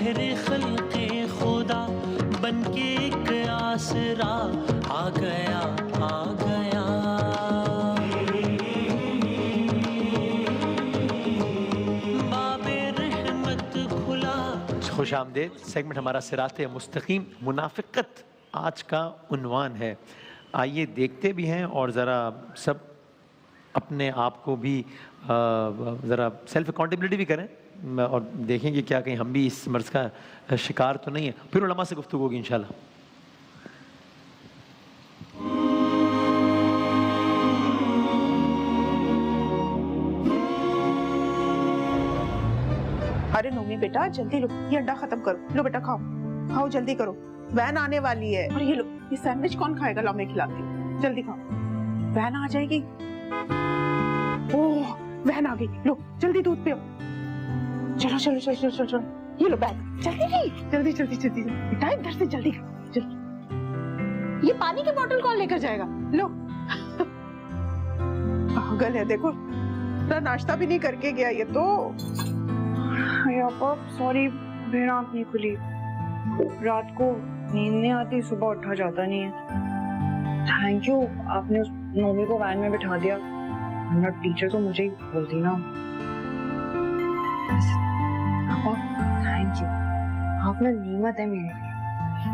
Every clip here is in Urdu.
شہر خلق خدا بن کے ایک آسرا آ گیا آ گیا. باب رحمت کھلا. خوش آمدید. سیگمنٹ ہمارا صراط مستقیم منافقت آج کا عنوان ہے. آئیے دیکھتے بھی ہیں اور ذرا سب اپنے آپ کو بھی ذرا سیلف اکاؤنٹیبلٹی بھی کریں اور دیکھیں کہ کیا کہیں ہم بھی اس مرض کا شکار تو نہیں ہے. پھر علماء سے گفتگو ہوگی انشاءاللہ. ارے نومی بیٹا جلدی لو, یہ انڈا ختم کرو. لو بیٹا کھاؤ کھاؤ جلدی کرو, وین آنے والی ہے. اور یہ لو, یہ سینڈوچ کون کھائے گا؟ لاؤ میں کھلاتی ہوں, جلدی کھاؤ, وین آ جائے گی. اوہ وین آ گئی, لو جلدی دودھ پیو. چلو چلو چلو چلو چلو چلو, یہ لو بیگ, جلدی جلدی جلدی جلدی بیٹا ادھر سے جلدی جلدی. یہ پانی کی بوتل کون لے کر جائے گا؟ لو پاگل ہے, دیکھو ناشتہ بھی نہیں کر کے گیا یہ تو. آپا سوری, میری آنکھ نہیں کھلی, رات کو نیند نہیں آتی, صبح اٹھا جاتا نہیں ہے. تھینک یو, آپ نے اس نومی کو وین میں بٹھا دیا, ورنہ ٹیچر تو مجھے ہی بولتی نا. آپا تھینک یو, آپ نا نعمت ہے میرے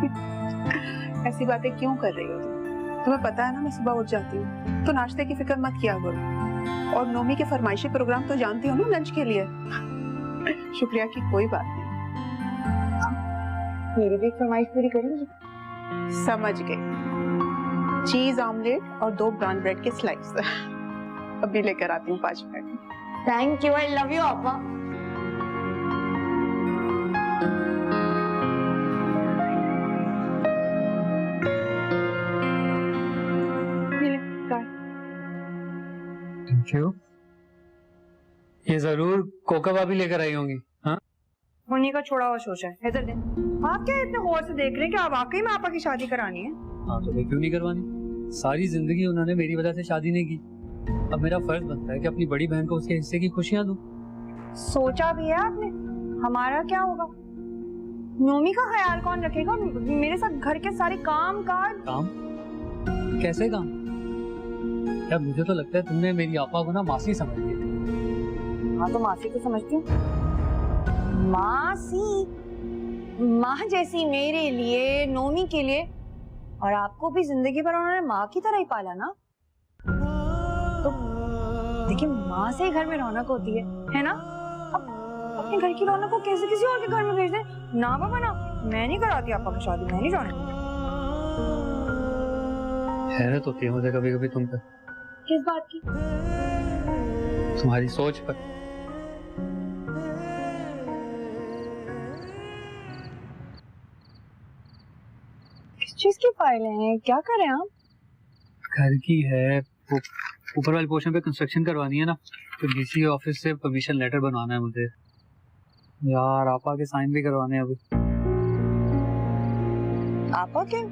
لیے. ایسی باتیں کیوں کر رہی ہو تمہیں پتا ہے نا میں صبح اٹھ جاتی ہوں تو ناشتے کی فکر مت کیا کرو. اور نومی کے فرمائشی پروگرام تو جانتی ہو نا لنچ کے لیے. شکریہ کی کوئی بات نہیں. میری بھی فرمائش پوری کریں گی؟ سمجھ گئی. چیز آملیٹ اور 2 براؤن بریڈ کے سلائس. ابھی لے کر آتی ہوں 5 minute. Thank you I, love you یو آپا. تھینک یو. یہ ضرور کوکا بھابھی لے کر آئی ہوں گی. ہاں انہیں کا چھوڑا ہوا سوچا ہے. ادھر دیں. آپ کیا اتنے غور سے دیکھ رہے ہیں کہ آپ واقعی میں آپا کی شادی کرانی ہے؟ ہاں تو میں کیوں نہیں کروانی, ساری زندگی انہوں نے میری وجہ سے شادی نہیں کی. اب میرا فرض بنتا ہے کہ اپنی بڑی بہن کو اس کے حصے کی خوشیاں دوں. سوچا بھی ہے آپ نے, ہمارا کیا ہوگا؟ نومی کا خیال کون رکھے گا؟ میرے ساتھ گھر کے سارے کام کاج. کام کیسے کام؟ یار مجھے تو لگتا ہے تم نے میری آپا کو نا ماسی سمجھ لیا. ہاں تو ماسی کو سمجھتی ہوں. ماسی ماں جیسی میرے لیے, نومی کے لیے, اور آپ کو بھی زندگی بھر انہوں نے ماں کی طرح ہی پالا نا. تو دیکھیں ماں سے ہی گھر میں رونق ہوتی ہے نا. اب اپنے گھر کی رونق کو کیسے کسی اور کے گھر میں بھیج دیں؟ نا بابا نا, میں نہیں کراتی آپا کی شادی, میں نہیں جانے. حیرت ہوتی ہے مجھے کبھی کبھی تم پر. کس بات کی؟ تمہاری سوچ پر. کس چیز کی فائلیں ہیں؟ کیا کر رہے ہیں آپ؟ گھر کی ہے, اوپر والے پورشن پہ کنسٹرکشن کروانی ہے نا, تو ڈی سی آفس سے پرمیشن لیٹر بنوانا ہے مجھے. یار آپا کے سائن بھی کروانے ہیں ابھی. آپا کے؟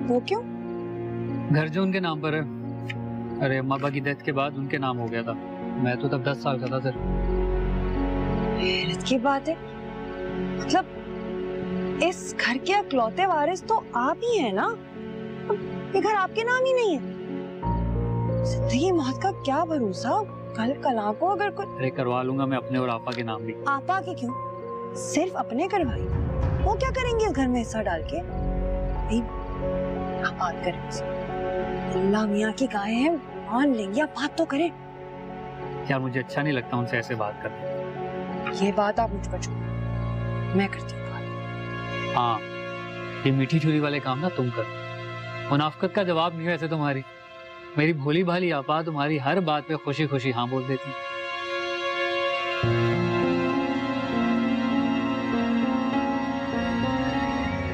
وہ کیوں؟ گھر جو ان کے نام پر ہے. ارے اماں ابا کی ڈیتھ کے بعد ان کے نام ہو گیا تھا, میں تو تب 10 سال کا تھا سر. حیرت کی بات ہے, مطلب اس گھر کے اکلوتے وارث تو آپ ہی ہیں نا. یہ گھر آپ کے نام ہی نہیں ہے. زندگی موت کا کیا بھروسہ, کل کلا کو اگر کوئی. ارے کروا لوں گا میں اپنے اور آپا کے نام بھی. آپا کے کیوں, صرف اپنے کروائی. وہ کیا کریں گے اس گھر میں حصہ ڈال کے؟ آپ بات کریں اسے, اللہ میاں کی گائے ہیں, مان لیں گے, آپ بات تو کریں. یار مجھے اچھا نہیں لگتا ان سے ایسے بات کرنا. یہ بات آپ مجھ پر چھوڑیں, میں کرتی ہوں بات. ہاں یہ میٹھی چوری والے کام نا تم کر. منافقت کا جواب نہیں ویسے تمہاری. میری بھولی بھالی آپا تمہاری ہر بات پہ خوشی خوشی ہاں بول دیتی.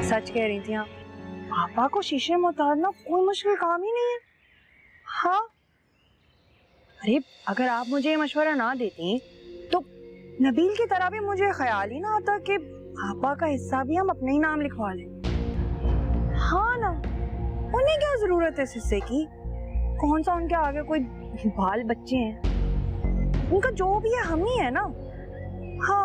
سچ کہہ رہی تھی آپ. آپا کو شیشے میں اتارنا کوئی مشکل کام ہی نہیں ہے. ہاں ارے اگر آپ مجھے یہ مشورہ نہ دیتی تو نبیل کی طرح بھی مجھے خیال ہی نہ آتا کہ آپا کا حصہ بھی ہم اپنے ہی نام لکھوا لیں. ہاں نا, انہیں کیا ضرورت ہے اس حصے کی؟ کون سا ان کے آگے کوئی بال بچے ہیں؟ ان کا جو بھی ہے ہم ہی ہے نا. ہاں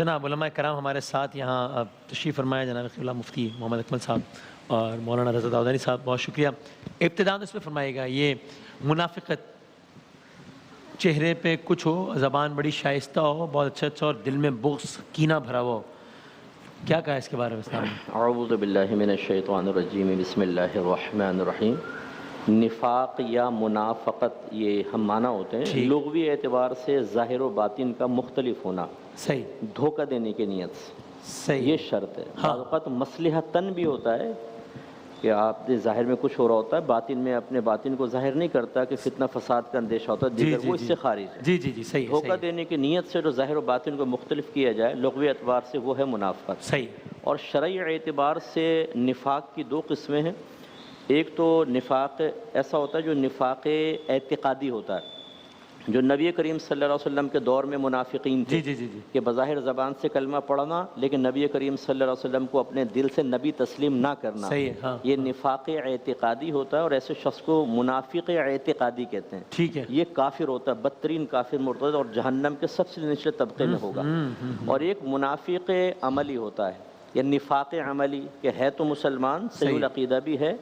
جناب علماء کرام ہمارے ساتھ یہاں تشریف فرمایا، جناب قبلہ مفتی محمد اکمل صاحب اور مولانا رضا داودانی صاحب، بہت شکریہ۔ ابتداء اس میں فرمائے گا، یہ منافقت چہرے پہ کچھ ہو، زبان بڑی شائستہ ہو، بہت اچھا اور دل میں بغض کینہ بھرا ہو، کیا کہا اس کے بارے میں اسلام نے؟ اعوذ باللہ من الشیطان الرجیم، بسم اللہ الرحمن الرحیم۔ نفاق یا منافقت یہ ہم معنی ہوتے ہیں لغوی اعتبار سے ظاہر و باطن کا مختلف ہونا، صحیح، دھوکہ دینے کی نیت سے، صحیح، یہ شرط ہے۔ بعض اوقات مصلحتاً بھی ہوتا ہے کہ آپ کے ظاہر میں کچھ ہو رہا ہوتا ہے، باطن میں اپنے باطن کو ظاہر نہیں کرتا کہ فتنہ فساد کا اندیشہ ہوتا ہے، دیگر وہ اس سے خارج ہے۔ جی جی جی، صحیح، دھوکہ دینے کی نیت سے جو ظاہر و باطن کو مختلف کیا جائے لغوی اعتبار سے، وہ ہے منافقت۔ صحیح۔ اور شرعی اعتبار سے نفاق کی دو قسمیں ہیں۔ ایک تو نفاق ایسا ہوتا ہے جو نفاق اعتقادی ہوتا ہے، جو نبی کریم صلی اللہ علیہ وسلم کے دور میں منافقین تھے، کہ بظاہر زبان سے کلمہ پڑھنا لیکن نبی کریم صلی اللہ علیہ وسلم کو اپنے دل سے نبی تسلیم نہ کرنا، یہ نفاق اعتقادی ہوتا ہے، اور ایسے شخص کو منافق اعتقادی کہتے ہیں۔ ٹھیک ہے، یہ کافر ہوتا ہے، بدترین کافر مرتد، اور جہنم کے سب سے نچلے طبقے میں ہوگا۔ اور ایک منافق عملی ہوتا ہے، یہ نفاق عملی کہ ہے تو مسلمان، صحیح العقیدہ بھی ہے،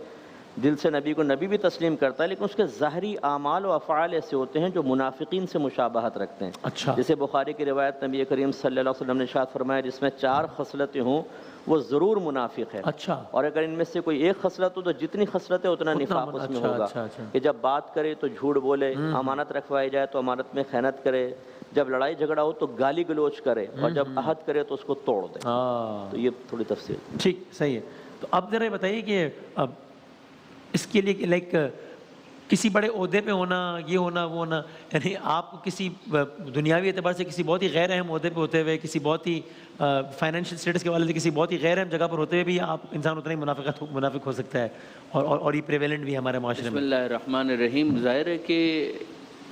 دل سے نبی کو نبی بھی تسلیم کرتا ہے، لیکن اس کے ظاہری اعمال و افعال ایسے ہوتے ہیں جو منافقین سے مشابہت رکھتے ہیں۔ اچھا، جیسے بخاری کی روایت نبی کریم صلی اللہ علیہ وسلم نے ارشاد فرمایا، جس میں 4 خصلتیں ہوں وہ ضرور منافق ہے۔ اچھا، اور اگر ان میں سے کوئی ایک خصلت ہو تو جتنی خصلت ہے اتنا نفاق اس میں ہوگا۔ کہ جب بات کرے تو جھوٹ بولے، امانت رکھوائی جائے تو امانت میں خیانت کرے، جب لڑائی جھگڑا ہو تو گالی گلوچ کرے، اور جب عہد کرے تو اس کو توڑ دے۔ تو یہ تھوڑی تفصیل۔ ٹھیک، صحیح ہے۔ تو اب ذرا بتائیے کہ اب اس کے لیے لائک کسی بڑے عہدے پہ ہونا، یہ ہونا، وہ ہونا، یعنی آپ کو کسی دنیاوی اعتبار سے کسی بہت ہی غیر اہم عہدے پہ ہوتے ہوئے، کسی بہت ہی فائنینشیل اسٹیٹس کے والے سے کسی بہت ہی غیر اہم جگہ پر ہوتے ہوئے بھی آپ انسان اتنا ہی منافق ہو سکتا ہے، اور یہ پریویلنٹ بھی ہے ہمارے معاشرے میں۔ بسم اللہ الرحمن الرحیم۔ ظاہر ہے کہ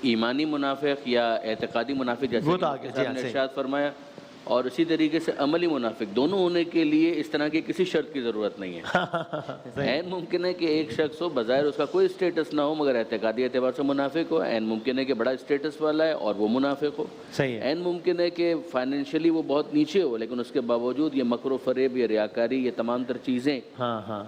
ایمانی منافق یا اعتقادی منافق جیسے وہ تو آگے کہ آپ نے ارشاد فرمایا، اور اسی طریقے سے عملی منافق، دونوں ہونے کے لیے اس طرح کی کسی شرط کی ضرورت نہیں ہے۔ عین ممکن ہے کہ ایک شخص ہو، بظاہر اس کا کوئی اسٹیٹس نہ ہو مگر اعتقادی اعتبار سے منافق ہو، عین ممکن ہے کہ بڑا اسٹیٹس والا ہے اور وہ منافق ہو، عین ممکن ہے کہ فائنینشلی وہ بہت نیچے ہو لیکن اس کے باوجود یہ مکر و فریب، یہ ریاکاری، یہ تمام تر چیزیں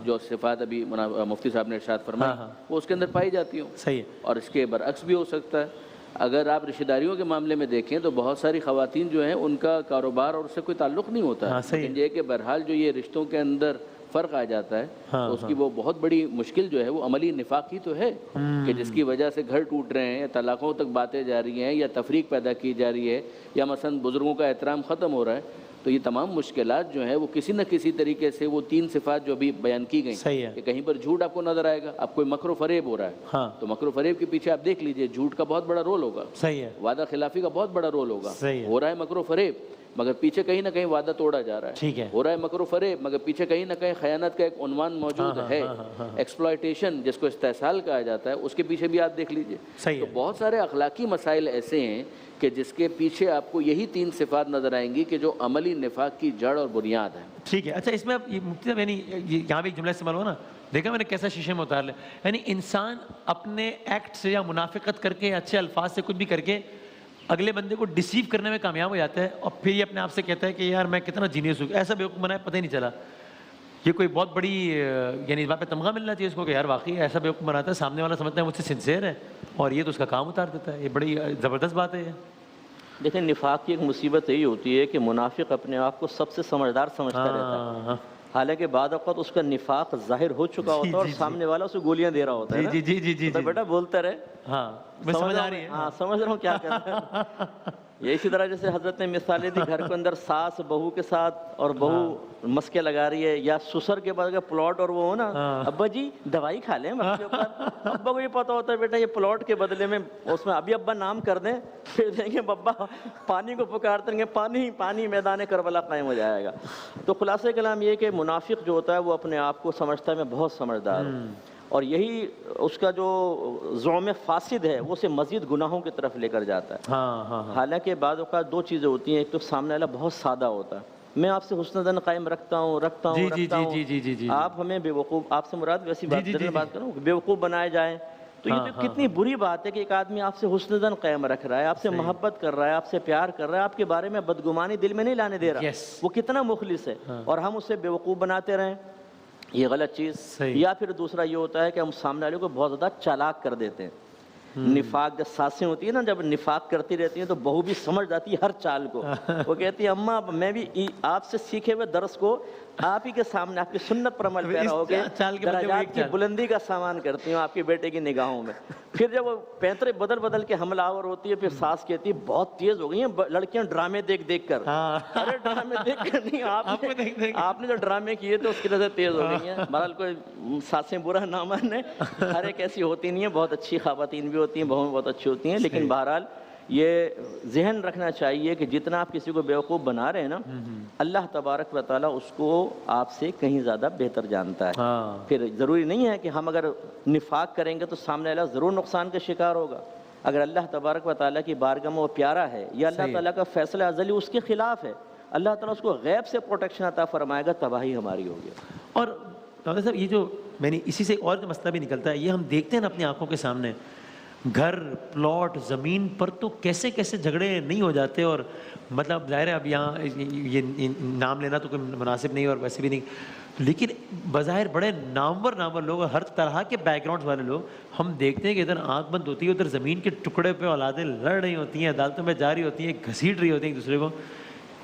جو صفات ابھی مفتی صاحب نے ارشاد فرمائی وہ اس کے اندر پائی جاتی ہوں۔ اور اس کے برعکس بھی ہو سکتا ہے۔ اگر آپ رشتہ داریوں کے معاملے میں دیکھیں تو بہت ساری خواتین جو ہیں ان کا کاروبار اور اس سے کوئی تعلق نہیں ہوتا ہے، لیکن یہ کہ بہرحال جو یہ رشتوں کے اندر فرق آ جاتا ہے تو اس کی وہ بہت بڑی مشکل جو ہے وہ عملی نفاق ہی تو ہے، کہ جس کی وجہ سے گھر ٹوٹ رہے ہیں، یا طلاقوں تک باتیں جا رہی ہیں، یا تفریق پیدا کی جا رہی ہے، یا مثلا بزرگوں کا احترام ختم ہو رہا ہے۔ تو یہ تمام مشکلات جو ہیں وہ کسی نہ کسی طریقے سے وہ 3 صفات جو بھی بیان کی گئی کہ کہیں پر جھوٹ آپ کو نظر آئے گا، آپ کوئی مکر و فریب ہو رہا ہے تو مکر و فریب کے پیچھے آپ دیکھ لیجئے جھوٹ کا بہت بڑا رول ہوگا، وعدہ خلافی کا بہت بڑا رول ہوگا، ہو رہا ہے مکر و فریب مگر پیچھے کہیں نہ کہیں وعدہ توڑا جا رہا ہے، ہو رہا ہے مکر و فریب مگر پیچھے کہیں نہ کہیں خیانت کا ایک عنوان موجود ہے، ایکسپلائٹیشن جس کو استحصال کہا جاتا ہے، اس کے پیچھے بھی آپ دیکھ لیجئے۔ تو بہت سارے اخلاقی مسائل ایسے ہیں کہ جس کے پیچھے آپ کو یہی 3 صفات نظر آئیں گی کہ جو عملی نفاق کی جڑ اور بنیاد ہے۔ ٹھیک ہے، اچھا اس میں اب مفتی صاحب یعنی یہاں بھی ایک جملہ استعمال ہوا نا، دیکھا میں نے کیسا شیشے میں اتار لیا، یعنی انسان اپنے ایکٹ سے یا منافقت کر کے، اچھے الفاظ سے کچھ بھی کر کے اگلے بندے کو ڈیسیو کرنے میں کامیاب ہو جاتا ہے، اور پھر یہ اپنے آپ سے کہتا ہے کہ یار میں کتنا جینیس ہوں، ایسا بیوقوف بنا ہے پتہ ہی نہیں چلا۔ یہ کوئی بہت بڑی یعنی اس بات پہ تمغہ ملنا چاہیے اس کو کہ یار واقعی ایسا بیوقوف بناتا ہے، سامنے والا سمجھتا ہے مجھ سے سنسیئر ہے اور یہ تو اس کا کام اتار دیتا ہے۔ یہ بڑی زبردست بات ہے۔ یہ دیکھیں نفاق کی ایک مصیبت یہی ہوتی ہے کہ منافق اپنے آپ کو سب سے سمجھدار سمجھتا رہتا ہے، حالانکہ بعد اوقات اس کا نفاق ظاہر ہو چکا ہوتا ہے اور سامنے والا اسے گولیاں دے رہا ہوتا ہے۔ جی جی جی جی تو بیٹا بولتا رہے، ہاں سمجھ آ رہی ہے، ہاں سمجھ رہا ہوں کیا کر رہا ہے۔ یہ اسی طرح جیسے حضرت نے مثالیں دی، گھر کے اندر ساس بہو کے ساتھ اور بہو مسکے لگا رہی ہے، یا سسر کے بعد اگر پلاٹ اور وہ ہو نا، ابا جی دوائی کھا لیں مسکے اوپر، ابا کو یہ پتا ہوتا ہے بیٹا یہ پلاٹ کے بدلے میں اس میں ابھی ابا نام کر دیں، پھر دیں گے بابا پانی کو پکارتے ہیں، پانی پانی میدان کربلا قائم ہو جائے گا۔ تو خلاصہ کلام یہ کہ منافق جو ہوتا ہے وہ اپنے آپ کو سمجھتا ہے میں بہت سمجھدار ہوں، اور یہی اس کا جو زعم فاسد ہے وہ اسے مزید گناہوں کی طرف لے کر جاتا ہے۔ حالانکہ بعض اوقات 2 چیزیں ہوتی ہیں، ایک تو سامنے والا بہت سادہ ہوتا ہے، میں آپ سے حسن ظن قائم رکھتا ہوں، آپ ہمیں بے وقوف، آپ سے مراد ویسی بات کروں بے وقوف بنائے جائیں، تو یہ تو کتنی بری بات ہے کہ ایک آدمی آپ سے حسن ظن قائم رکھ رہا ہے، آپ سے محبت کر رہا ہے، آپ سے پیار کر رہا ہے، آپ کے بارے میں بدگمانی دل میں نہیں لانے دے رہا، وہ کتنا مخلص ہے، اور ہم اسے بیوقوف بناتے رہیں، یہ غلط چیز۔ یا پھر دوسرا یہ ہوتا ہے کہ ہم سامنے والے کو بہت زیادہ چالاک کر دیتے ہیں۔ نفاق جب ساسیں ہوتی ہیں نا، جب نفاق کرتی رہتی ہیں تو بہو بھی سمجھ جاتی ہے ہر چال کو، وہ کہتی ہے اماں میں بھی آپ سے سیکھے ہوئے درس کو آپ ہی کے سامنے آپ کی سنت پر عمل پیرا ہو کے درجات کی بلندی کا سامان کرتی ہوں آپ کے بیٹے کی نگاہوں میں۔ پھر جب وہ پیترے بدل بدل کے حملہ آور ہوتی ہے، پھر ساس کہتی ہے بہت تیز ہو گئی ہیں لڑکیاں ڈرامے دیکھ دیکھ کر۔ ارے ڈرامے دیکھ کر نہیں، آپ نے جو ڈرامے کیے تھے اس کی وجہ سے تیز ہو گئی ہیں۔ بہرحال کوئی ساسیں برا نہ مانے، ہر ایک ایسی ہوتی نہیں ہے، بہت اچھی خواتین بھی ہوتی ہیں، بہویں بہت اچھی ہوتی ہیں، لیکن بہرحال یہ ذہن رکھنا چاہیے کہ جتنا آپ کسی کو بیوقوف بنا رہے ہیں نا، اللہ تبارک و تعالیٰ اس کو آپ سے کہیں زیادہ بہتر جانتا ہے۔ پھر ضروری نہیں ہے کہ ہم اگر نفاق کریں گے تو سامنے والا ضرور نقصان کا شکار ہوگا۔ اگر اللہ تبارک و تعالیٰ کی بارگاہ میں وہ پیارا ہے یا اللہ تعالیٰ کا فیصلہ ازلی اس کے خلاف ہے، اللہ تعالیٰ اس کو غیب سے پروٹیکشن عطا فرمائے گا، تباہی ہماری ہوگی۔ اور ڈاکٹر صاحب یہ جو میں نے اسی سے ایک اور مسئلہ بھی نکلتا ہے، یہ ہم دیکھتے ہیں نا اپنی آنکھوں کے سامنے، گھر پلاٹ زمین پر تو کیسے کیسے جھگڑے نہیں ہو جاتے، اور مطلب ظاہر ہے اب یہاں یہ نام لینا تو کوئی مناسب نہیں اور ویسے بھی نہیں، لیکن بظاہر بڑے نامور لوگ، ہر طرح کے بیک گراؤنڈ والے لوگ، ہم دیکھتے ہیں کہ ادھر آنکھ بند ہوتی ہے، ادھر زمین کے ٹکڑے پہ اولادیں لڑ رہی ہوتی ہیں، عدالتوں میں جا رہی ہوتی ہیں، گھسیٹ رہی ہوتی ہیں ایک دوسرے کو۔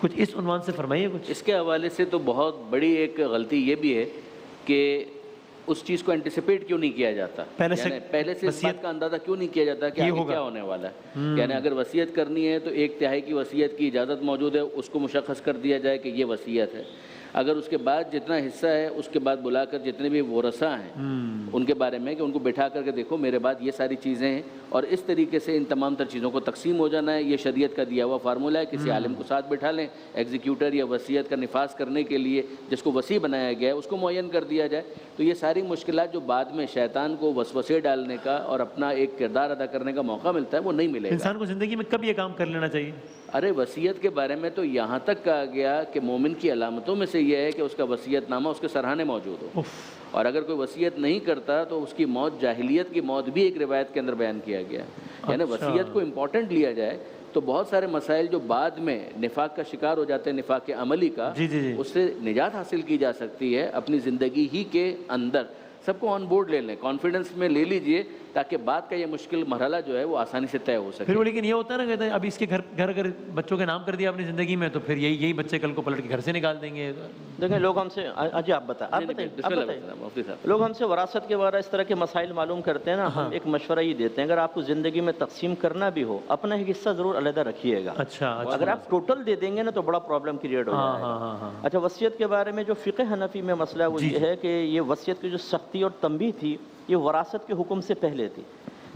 کچھ اس عنوان سے فرمائیے کچھ اس کے حوالے سے۔ تو بہت بڑی ایک غلطی یہ بھی ہے کہ اس چیز کو انٹیسپیٹ کیوں نہیں کیا جاتا، پہلے سے اس بات کا اندازہ کیوں نہیں کیا جاتا کہ آگے کیا ہونے والا ہے۔ یعنی اگر وصیت کرنی ہے تو 1/3 کی وصیت کی اجازت موجود ہے، اس کو مشخص کر دیا جائے کہ یہ وصیت ہے۔ اگر اس کے بعد جتنا حصہ ہے اس کے بعد بلا کر جتنے بھی ورثاء ہیں ان کے بارے میں کہ ان کو بٹھا کر کے دیکھو میرے بعد یہ ساری چیزیں ہیں، اور اس طریقے سے ان تمام تر چیزوں کو تقسیم ہو جانا ہے۔ یہ شریعت کا دیا ہوا فارمولہ ہے، کسی عالم کو ساتھ بٹھا لیں، ایگزیکیوٹر یا وصیت کا نفاذ کرنے کے لیے جس کو وصی بنایا گیا ہے اس کو معین کر دیا جائے، تو یہ ساری مشکلات جو بعد میں شیطان کو وسوسے ڈالنے کا اور اپنا ایک کردار ادا کرنے کا موقع ملتا ہے وہ نہیں ملے گا۔ انسان کو زندگی میں کب یہ کام کر لینا چاہیے؟ ارے وصیت کے بارے میں تو یہاں تک کہا گیا کہ مومن کی علامتوں میں سے یہ ہے کہ اس کا وصیت نامہ اس کے سرحانے موجود ہو، اور اگر کوئی وصیت نہیں کرتا تو اس کی موت جاہلیت کی موت بھی ایک روایت کے اندر بیان کیا گیا ہے۔ یعنی وصیت کو امپورٹنٹ لیا جائے تو بہت سارے مسائل جو بعد میں نفاق کا شکار ہو جاتے ہیں، نفاق کے عملی کا، اس سے نجات حاصل کی جا سکتی ہے اپنی زندگی ہی کے اندر۔ سب کو آن بورڈ لے لیں، کانفیڈنس میں لے لیجئے تاکہ بعد کا یہ مشکل مرحلہ جو ہے وہ آسانی سے طے ہو سکے۔ پھر وہ لیکن یہ ہوتا ہے نا، کہتے ہیں اب اس کے گھر اگر بچوں کے نام کر دیا اپنی زندگی میں تو پھر یہی بچے کل کو پلٹ کے گھر سے نکال دیں گے۔ دیکھیں لوگ ہم سے آپ بتائیں لوگ ہم سے وراثت کے بارے اس طرح کے مسائل معلوم کرتے ہیں نا، ہم ایک مشورہ یہ دیتے ہیں اگر آپ کو زندگی میں تقسیم کرنا بھی ہو اپنا ایک حصہ ضرور علیحدہ رکھیے گا۔ اچھا اگر آپ ٹوٹل دے دیں گے نا تو بڑا پرابلم کریٹ ہو جائے گا۔ اچھا وصیت کے بارے میں جو فقہ حنفی میں مسئلہ وہ یہ ہے کہ یہ وصیت کی جو سختی اور تنبیہ تھی یہ وراثت کے حکم سے پہلے تھی۔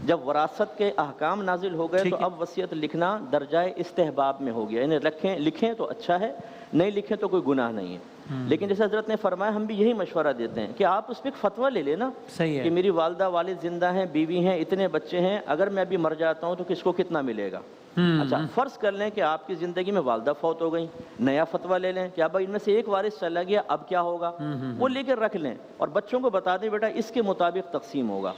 جب وراثت کے احکام نازل ہو گئے تو اب وصیت لکھنا درجۂ استحباب میں ہو گیا، یعنی لکھیں تو اچھا ہے، نہیں لکھیں تو کوئی گناہ نہیں ہے۔ لیکن جیسے حضرت نے فرمایا ہم بھی یہی مشورہ دیتے ہیں کہ آپ اس پہ ایک فتویٰ لے لینا کہ میری والدہ والد زندہ ہیں، بیوی ہیں، اتنے بچے ہیں، اگر میں ابھی مر جاتا ہوں تو کس کو کتنا ملے گا۔ اچھا فرض کر لیں کہ آپ کی زندگی میں والدہ فوت ہو گئی، نیا فتویٰ لے لیں کہ اب ان میں سے ایک وارث چلا گیا اب کیا ہوگا، وہ لے کر رکھ لیں اور بچوں کو بتا دیں بیٹا اس کے مطابق تقسیم ہوگا۔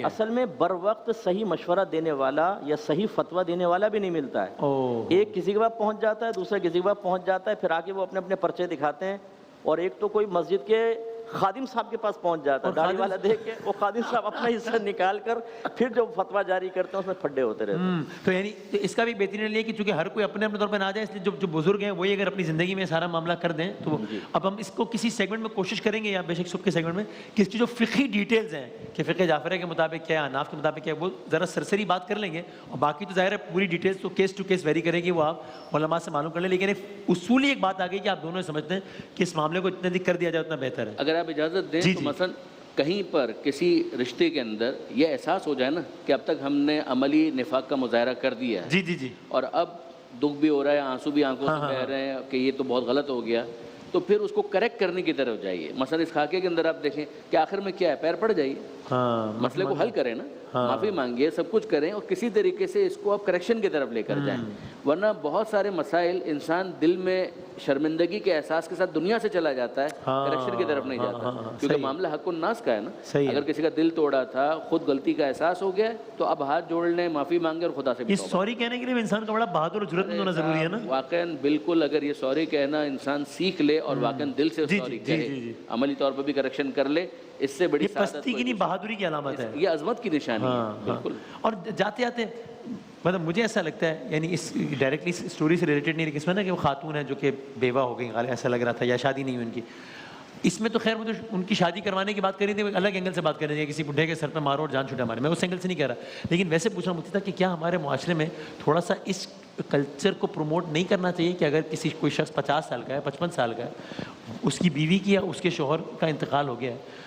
اصل میں بر وقت صحیح مشورہ دینے والا یا صحیح فتویٰ دینے والا بھی نہیں ملتا ہے، ایک کسی کے پاس پہنچ جاتا ہے، دوسرا کسی کے پاس پہنچ جاتا ہے، پھر آ کے وہ اپنے اپنے پرچے دکھاتے ہیں، اور ایک تو کوئی مسجد کے خادم صاحب کے پاس پہنچ جاتا ہے داڑھی والا دیکھ کے، وہ خادم صاحب اپنا حصہ نکال کر پھر جو فتویٰ جاری کرتے ہیں اس میں پھڈے ہوتے رہتے ہیں۔ تو یعنی اس کا بھی بہترین ہے کہ چونکہ ہر کوئی اپنے اپنے طور پہ نہ جائے، اس لیے جو بزرگ ہیں وہی اگر اپنی زندگی میں سارا معاملہ کر دیں تو اب ہم اس کو کسی سیگمنٹ میں کوشش کریں گے یا بے شک صبح کے سیگمنٹ میں کہ اس کی جو فقہی ڈیٹیلز ہیں کہ فقہ جعفریہ کے مطابق کیا ہے، حناف کے مطابق کیا ہے، وہ ذرا سرسری بات کر لیں گے، اور باقی تو ظاہر ہے پوری ڈیٹیلز تو کیس ٹو کیس ویری کرے گی، وہ آپ علماء سے معلوم کر لیں، لیکن ایک اصولی ایک بات آ گئی کہ آپ دونوں سمجھتے ہیں کہ اس معاملے کو اتنا دکھ کر دیا جائے اتنا بہتر ہے۔ اگر آپ اجازت دیں تو مثلا کہیں پر کسی رشتے کے اندر یہ احساس ہو جائے نا کہ اب تک ہم نے عملی نفاق کا مظاہرہ کر دیا ہے اور اب دکھ بھی ہو رہا ہے، آنسو بھی آنکھوں سے بہہ رہے ہیں کہ یہ تو بہت غلط ہو گیا، تو پھر اس کو کریکٹ کرنے کی طرف جائیے۔ مثلا اس خاکے کے اندر آپ دیکھیں کہ آخر میں کیا ہے، پیر پڑ جائیے، مسئلے کو حل کریں نا۔ معافی مانگیے, سب کچھ کریں, اور کسی طریقے سے اس کو آپ کریکشن کی طرف لے کر جائیں. ورنہ بہت سارے مسائل انسان دل میں شرمندگی کے احساس کے ساتھ دنیا سے چلا جاتا ہے, کریکشن کی طرف نہیں جاتا, کیونکہ معاملہ حق الناس کا ہے نا. اگر کسی کا دل توڑا تھا, خود غلطی کا احساس ہو گیا, تو اب ہاتھ جوڑ لیں, معافی مانگیں اور خدا سے بھی سوری کہنے کے لیے انسان کا بڑا بہادر اور جرأت مند ہونا ضروری ہے نا. واقعاً بالکل, اگر یہ سوری کہنا انسان سیکھ لے اور واقعاً دل سے سوری کہے, عملی طور پر بھی کریکشن کر لے, اس سے بڑی پستی کی نہیں, بہادری کی علامت ہے, یہ عظمت کی نشانی ہے. بالکل. اور جاتے جاتے مطلب مجھے ایسا لگتا ہے, یعنی اس ڈائریکٹلی اسٹوری سے ریلیٹڈ نہیں, لیکن اس میں نا کہ وہ خاتون ہے جو کہ بیوہ ہو گئی, ایسا لگ رہا تھا, یا شادی نہیں ہوئی ان کی. اس میں تو خیر وہ تو ان کی شادی کروانے کی بات کر رہی تھی, الگ اینگل سے بات کر رہی تھی, کسی بڈھے کے سر پہ مارو اور جان چھوٹے مارے, میں اس اینگل سے نہیں کہہ رہا. لیکن ویسے پوچھنا مجھے تھا کہ کیا ہمارے معاشرے میں تھوڑا سا اس کلچر کو پروموٹ نہیں کرنا چاہیے کہ اگر کسی کوئی شخص 50 سال کا ہے, 55 سال کا ہے, اس کی بیوی کی یا اس کے شوہر کا انتقال ہو گیا ہے,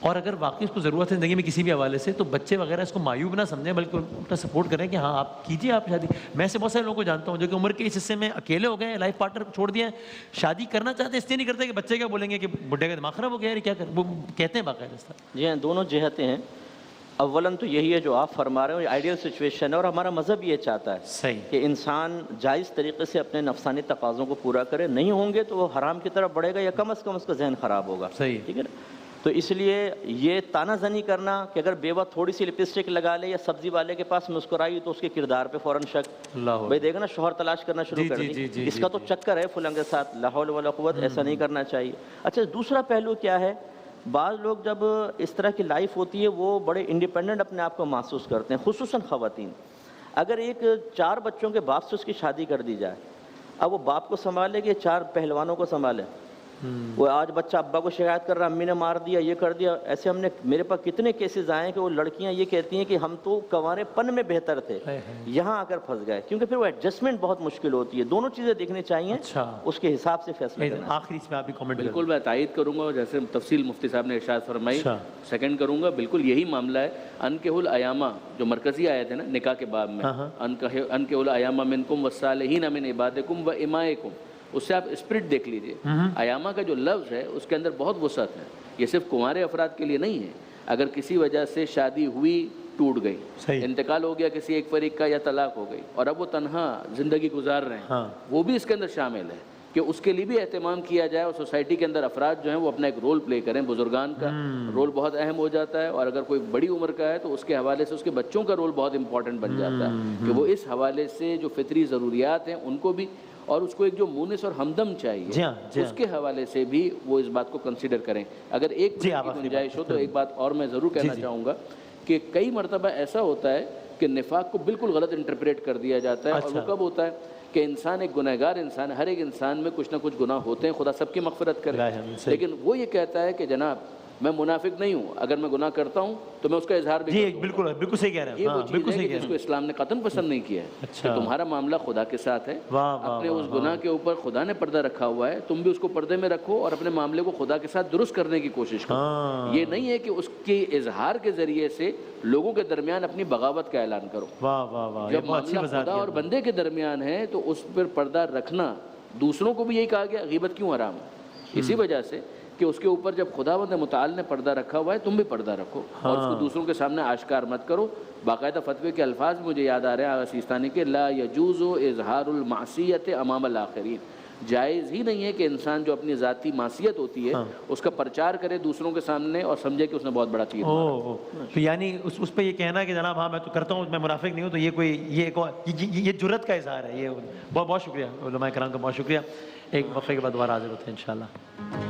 اور اگر واقعی اس کو ضرورت ہے زندگی میں کسی بھی حوالے سے, تو بچے وغیرہ اس کو معیوب نہ سمجھیں, بلکہ ان کا سپورٹ کریں کہ ہاں آپ کیجیے آپ شادی. میں سے بہت سارے لوگوں کو جانتا ہوں جو کہ عمر کے اس حصے میں اکیلے ہو گئے ہیں, لائف پارٹنر کو چھوڑ دیا ہے, شادی کرنا چاہتے ہیں, اس لیے نہیں کرتے کہ بچے کیا بولیں گے کہ بڈھے کا دماغ خراب ہو گیا ہے, کیا کر, وہ کہتے ہیں باقاعدہ اس طرح. جی ہاں, دونوں جہتیں ہیں. اولاً تو یہی ہے جو آپ فرما رہے ہو, یہ آئیڈیل سچویشن ہے, اور ہمارا مذہب یہ چاہتا ہے صحیح کہ انسان جائز طریقے سے اپنے نفسانی تقاضوں کو پورا کرے. نہیں ہوں گے تو وہ حرام کی طرف بڑھے گا, یا کم از کم اس کا ذہن خراب ہوگا. صحیح, ٹھیک ہے نا. تو اس لیے یہ تانا زنی کرنا کہ اگر بیوہ تھوڑی سی لپسٹک لگا لے یا سبزی والے کے پاس مسکرائی تو اس کے کردار پہ فوراً شک, بھائی دیکھا نا شوہر تلاش کرنا شروع کر دی, اس کا تو چکر ہے فلاں کے ساتھ, لا حول ولا قوت, ایسا نہیں کرنا چاہیے. اچھا, دوسرا پہلو کیا ہے, بعض لوگ جب اس طرح کی لائف ہوتی ہے وہ بڑے انڈیپینڈنٹ اپنے آپ کو محسوس کرتے ہیں, خصوصاً خواتین. اگر ایک 4 بچوں کے باپ سے اس کی شادی کر دی جائے, اب وہ باپ کو سنبھالے کہ 4 پہلوانوں کو سنبھالے. وہ آج بچہ ابا کو شکایت کر رہا, امی نے مار دیا, یہ کر دیا. ایسے ہم نے, میرے پاس کتنے کیسز آئے ہیں کہ وہ لڑکیاں یہ کہتی ہیں کہ ہم تو کنوارے پن میں بہتر تھے, یہاں آ کر پھنس گئے, کیونکہ پھر وہ ایڈجسٹمنٹ بہت مشکل ہوتی ہے. دونوں چیزیں دیکھنے چاہیے, اس کے حساب سے فیصلہ کرنا. آخری اس میں آپ بھی کامنٹ. بالکل میں تائید کروں گا, جیسے تفصیل مفتی صاحب نے ارشاد فرمائی, سیکنڈ کروں گا. بالکل یہی معاملہ ہے. انکحوا الایاما جو مرکزی آیت ہے نا نکاح کے باب میں, انکحوا الایاما منکم والصالحین من عبادکم و امائکم, اس سے آپ اسپرٹ دیکھ لیجئے. ایاما کا جو لفظ ہے اس کے اندر بہت وسعت ہے, یہ صرف کنوارے افراد کے لیے نہیں ہے. اگر کسی وجہ سے شادی ہوئی, ٹوٹ گئی, انتقال ہو گیا کسی ایک فریق کا, یا طلاق ہو گئی, اور اب وہ تنہا زندگی گزار رہے ہیں, وہ بھی اس کے اندر شامل ہے کہ اس کے لیے بھی اہتمام کیا جائے, اور سوسائٹی کے اندر افراد جو ہیں وہ اپنا ایک رول پلے کریں. بزرگان کا رول بہت اہم ہو جاتا ہے, اور اگر کوئی بڑی عمر کا ہے تو اس کے حوالے سے اس کے بچوں کا رول بہت امپورٹنٹ بن جاتا ہے, کہ وہ اس حوالے سے جو فطری ضروریات ہیں ان کو بھی, اور اس کو ایک جو مونس اور ہمدم چاہیے, اس کے حوالے سے بھی وہ اس بات کو کنسیڈر کریں. اگر ایک گنجائش ہو تو ایک بات اور میں ضرور کہنا چاہوں گا کہ کئی مرتبہ ایسا ہوتا ہے کہ نفاق کو بالکل غلط انٹرپریٹ کر دیا جاتا ہے. اور وہ کب ہوتا ہے کہ انسان ایک گنہگار انسان, ہر ایک انسان میں کچھ نہ کچھ گناہ ہوتے ہیں, خدا سب کی مغفرت کرے, لیکن وہ یہ کہتا ہے کہ جناب میں منافق نہیں ہوں, اگر میں گناہ کرتا ہوں تو میں اس کا اظہار بھی کرتا ہوں. بالکل بالکل صحیح کہہ رہے ہیں, یہ وہ چیز ہے کہ جس کو اسلام نے قطعاً پسند نہیں کیا ہے, کہ تمہارا معاملہ خدا کے ساتھ ہے, اپنے اس گناہ کے اوپر خدا نے پردہ رکھا ہوا ہے, تم بھی اس کو پردے میں رکھو اور اپنے معاملے کو خدا کے ساتھ درست کرنے کی کوشش کرو. یہ نہیں ہے کہ اس کے اظہار کے ذریعے سے لوگوں کے درمیان اپنی بغاوت کا اعلان کرو. جب معاملہ خدا اور بندے کے درمیان ہے تو اس پر پردہ رکھنا, دوسروں کو بھی یہی کہا گیا غیبت کیوں حرام ہے, اسی وجہ سے کہ اس کے اوپر جب خداوند متعال نے پردہ رکھا ہوا ہے, تم بھی پردہ رکھو, اور اس کو دوسروں کے سامنے آشکار مت کرو. باقاعدہ فتوے کے الفاظ مجھے یاد آ رہے ہیں آغا سیستانی کے, لا یجوز اظہار المعصیت امام الاخرین, جائز ہی نہیں ہے کہ انسان جو اپنی ذاتی معصیت ہوتی ہے اس کا پرچار کرے دوسروں کے سامنے اور سمجھے کہ اس نے بہت بڑا چیز مارا. تو یعنی اس پہ یہ کہنا کہ جناب ہاں میں تو کرتا ہوں, میں منافق نہیں ہوں, تو یہ کوئی یہ جرأت کا اظہار ہے. یہ بہت بہت شکریہ علماء کرام کا, بہت شکریہ. ایک وقفے کے بعد دوبارہ حاضر ہوتے ہیں انشاءاللہ.